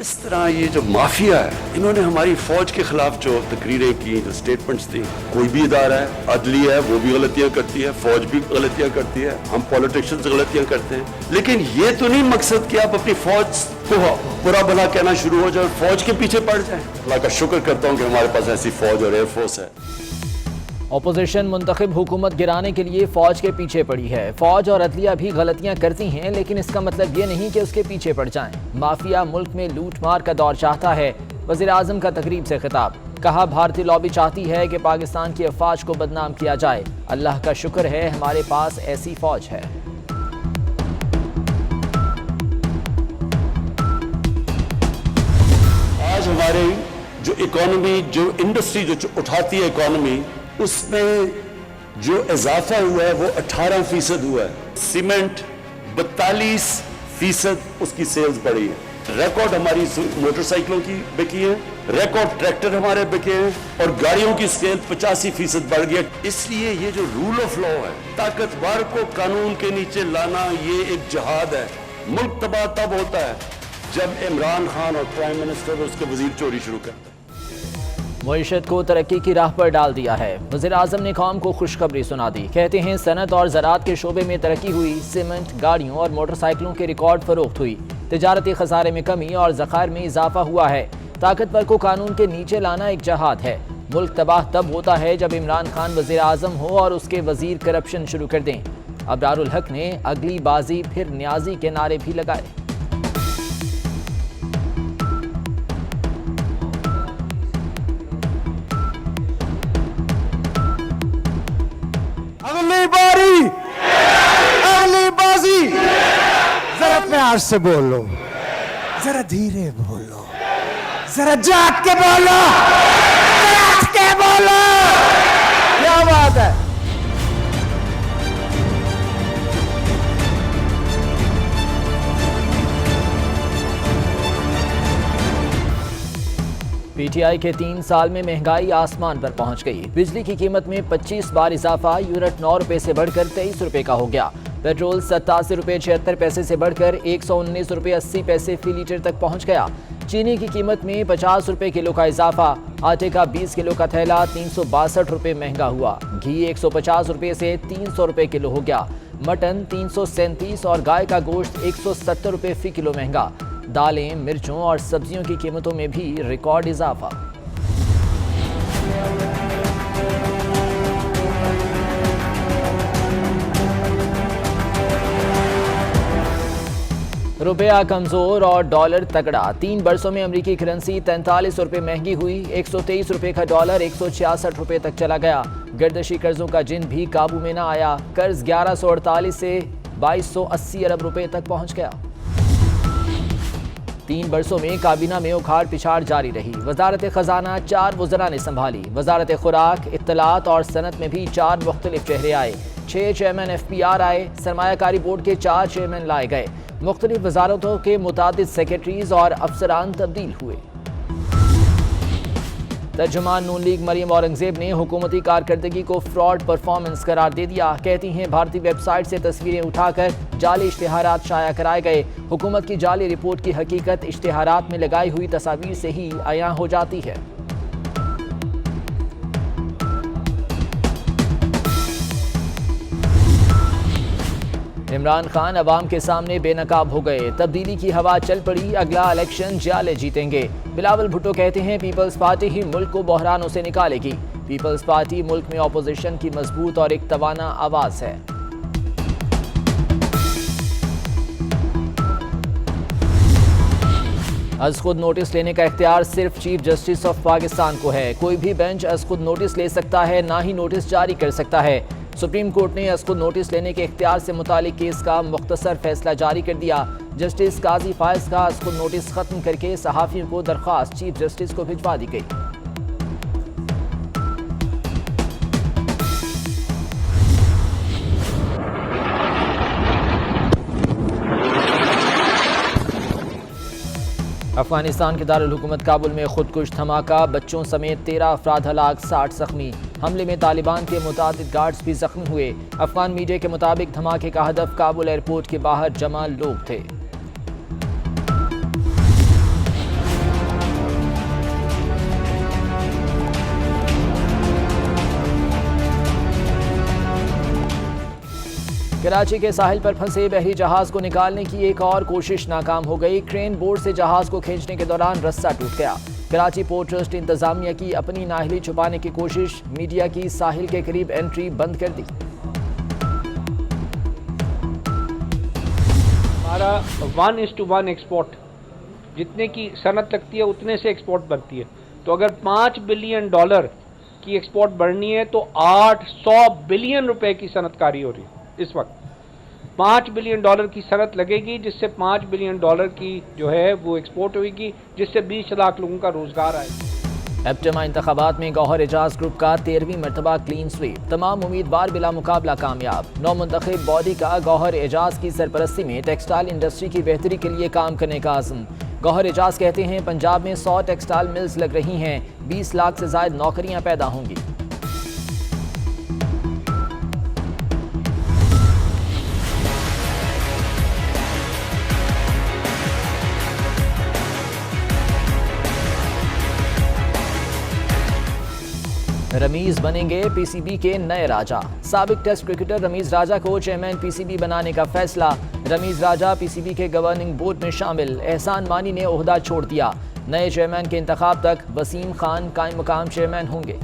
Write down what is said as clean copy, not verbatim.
इस तरह ये जो माफिया है, इन्होंने हमारी फौज के खिलाफ जो तकरीरें की, जो स्टेटमेंट्स दी, कोई भी इदारा है, अदलिया है, वो भी गलतियां करती है, फौज भी गलतियां करती है, हम पॉलिटिशियंस गलतियां करते हैं, लेकिन ये तो नहीं मकसद कि आप अपनी फौज को बुरा भला कहना शुरू हो जाए, फौज के पीछे पड़ जाए। अल्लाह का शुक्र करता हूँ कि हमारे पास ऐसी फौज और एयरफोर्स है। अपोजिशन मुंतखब हुकूमत गिराने के लिए फौज के पीछे पड़ी है। फौज और अदलिया भी गलतियां करती हैं, लेकिन इसका मतलब ये नहीं कि उसके पीछे पड़ जाएं। माफिया मुल्क में लूट मार का दौर चाहता है। वज़ीर आज़म का तकरीब से खिताब, कहा भारतीय लॉबी चाहती है कि पाकिस्तान की अफवाज को बदनाम किया जाए। अल्लाह का शुक्र है हमारे पास ऐसी फौज है। आज हमारी जो इकोनॉमी, जो इंडस्ट्री जो उठाती है इकोनॉमी, उसमें जो इजाफा हुआ है वो 18% हुआ है। सीमेंट 42% उसकी सेल्स बढ़ी है। रिकॉर्ड हमारी मोटरसाइकिलों की बिकी है, रिकॉर्ड ट्रैक्टर हमारे बिके हैं, और गाड़ियों की सेल 85% बढ़ गई। इसलिए ये जो रूल ऑफ लॉ है, ताकतवर को कानून के नीचे लाना, ये एक जिहाद है। मुल्क तबाह तब होता है जब इमरान खान और प्राइम मिनिस्टर और उसके वजीर चोरी शुरू करते हैं। मईशत को तरक्की की राह पर डाल दिया है। वज़ीर आज़म ने कौम को खुशखबरी सुना दी। कहते हैं सनत और ज़राअत के शोबे में तरक्की हुई। सीमेंट, गाड़ियों और मोटरसाइकिलों के रिकॉर्ड फरोख्त हुई। तिजारती खसारे में कमी और ज़खायर में इजाफा हुआ है। ताकतवर को कानून के नीचे लाना एक जहाद है। मुल्क तबाह तब होता है जब इमरान खान वज़ीर आज़म हो और उसके वज़ीर करप्शन शुरू कर दें। अबरारुल हक ने अगली बाजी फिर न्याजी के नारे भी लगाए। अगली बाजी। जरा प्यार से बोलो, जरा धीरे बोलो, जरा जाग के बोलो, जाग के बोलो। क्या बात है। पीटीआई के 3 साल में महंगाई आसमान पर पहुंच गई। बिजली की कीमत में 25 बार इजाफा। यूनिट 9 रुपए से बढ़कर 23 रुपए का हो गया। पेट्रोल 87 रुपए 76 पैसे से बढ़कर 119 रुपए 80 पैसे फी लीटर तक पहुंच गया। चीनी की कीमत में 50 रुपए किलो का इजाफा। आटे का 20 किलो का थैला 362 रुपए महंगा हुआ। घी 150 रुपए से 300 रुपए किलो हो गया। मटन 337 और गाय का गोश्त 170 रुपए फी किलो महंगा। दालें, मिर्चों और सब्जियों की कीमतों में भी रिकॉर्ड इजाफा। रुपया कमजोर और डॉलर तगड़ा। 3 बरसों में अमेरिकी करेंसी 43 रुपए महंगी हुई। 123 रुपए का डॉलर 166 रुपए तक चला गया। गर्दशी कर्जों का जिन भी काबू में न आया। कर्ज 1148 से 2280 अरब रुपए तक पहुंच गया। 3 बरसों में काबीना में उखाड़ पिछाड़ जारी रही। वजारत खजाना 4 वज़रा ने संभाली। वजारत खुराक, इत्तलात और सनत में भी 4 मुख्तलिफ चेहरे आए। 6 चेयरमैन FPR आए। सरमायाकारी बोर्ड के 4 चेयरमैन लाए गए। मुख्तलिफ वजारतों के मुतादिद सेक्रेटरीज और अफसरान तब्दील हुए। तर्जुमान नून लीग मरियम औरंगजेब ने हुकूमती कारकर्दगी को फ्रॉड परफॉर्मेंस करार दे दिया। कहती हैं भारतीय वेबसाइट से तस्वीरें उठाकर जाली इश्तिहारात शाया कराए गए। हुकूमत की जाली रिपोर्ट की हकीकत इश्तिहारात में लगाई हुई तस्वीर से ही आया हो जाती है। इमरान खान अवाम के सामने बेनकाब हो गए। तब्दीली की हवा चल पड़ी। अगला इलेक्शन जाले जीतेंगे। बिलावल भुट्टो कहते हैं पीपल्स पार्टी ही मुल्क को बहरानों से निकालेगी। पीपल्स पार्टी मुल्क में अपोजिशन की मजबूत और एक तवाना आवाज है। अज खुद नोटिस लेने का इख्तियार सिर्फ चीफ जस्टिस ऑफ पाकिस्तान को है। कोई भी बेंच अज खुद नोटिस ले सकता है, ना ही नोटिस जारी कर सकता है। सुप्रीम कोर्ट ने अज खुद नोटिस लेने के इख्तियार से मुतालिक केस का मुख्तसर फैसला जारी कर दिया। जस्टिस काजी फायज का अज खुद नोटिस खत्म करके सहाफ़ियों को दरख्वास्त चीफ जस्टिस को भिजवा दी गई। अफगानिस्तान के दारुल हुकूमत काबुल में खुदकुश धमाका। बच्चों समेत 13 अफराद हलाक, 60 जख्मी। हमले में तालिबान के मुतादिद गार्ड्स भी जख्मी हुए। अफगान मीडिया के मुताबिक धमाके का हदफ काबुल एयरपोर्ट के बाहर जमा लोग थे। कराची के साहिल पर फंसे बहरी जहाज को निकालने की एक और कोशिश नाकाम हो गई। क्रेन बोर्ड से जहाज को खींचने के दौरान रस्सा टूट गया। कराची पोर्ट ट्रस्ट इंतजामिया की अपनी नाअहली छुपाने की कोशिश, मीडिया की साहिल के करीब एंट्री बंद कर दी। हमारा 1:1 एक्सपोर्ट, जितने की सनत लगती है उतने से एक्सपोर्ट बढ़ती है। तो अगर $5 बिलियन की एक्सपोर्ट बढ़नी है तो 800 बिलियन रुपए की सनतकारी हो रही है। इस वक्त $5 बिलियन की सनत लगेगी, जिससे $5 बिलियन की जो है वो एक्सपोर्ट होगी, जिससे 20 लाख लोगों का रोजगार आएगा। एप्टेमा इंतखाबात में गौहर एजाज ग्रुप का 13वीं मरतबा क्लीन स्वीप, तमाम उम्मीदवार बिला मुकाबला कामयाब। नौ मुंतखब बॉडी का गौहर एजाज की सरपरस्ती में टेक्सटाइल इंडस्ट्री की बेहतरी के लिए काम करने का आज़म। गौहर एजाज कहते हैं पंजाब में 100 टेक्सटाइल मिल्स लग रही हैं, 20 लाख से ज्यादा नौकरियां पैदा होंगी। रमीज बनेंगे पीसीबी के नए राजा। साबिक टेस्ट क्रिकेटर रमीज राजा को चेयरमैन पीसीबी बनाने का फैसला। रमीज राजा पीसीबी के गवर्निंग बोर्ड में शामिल। एहसान मानी ने ओहदा छोड़ दिया। नए चेयरमैन के इंतखाब तक वसीम खान कायम मकाम चेयरमैन होंगे।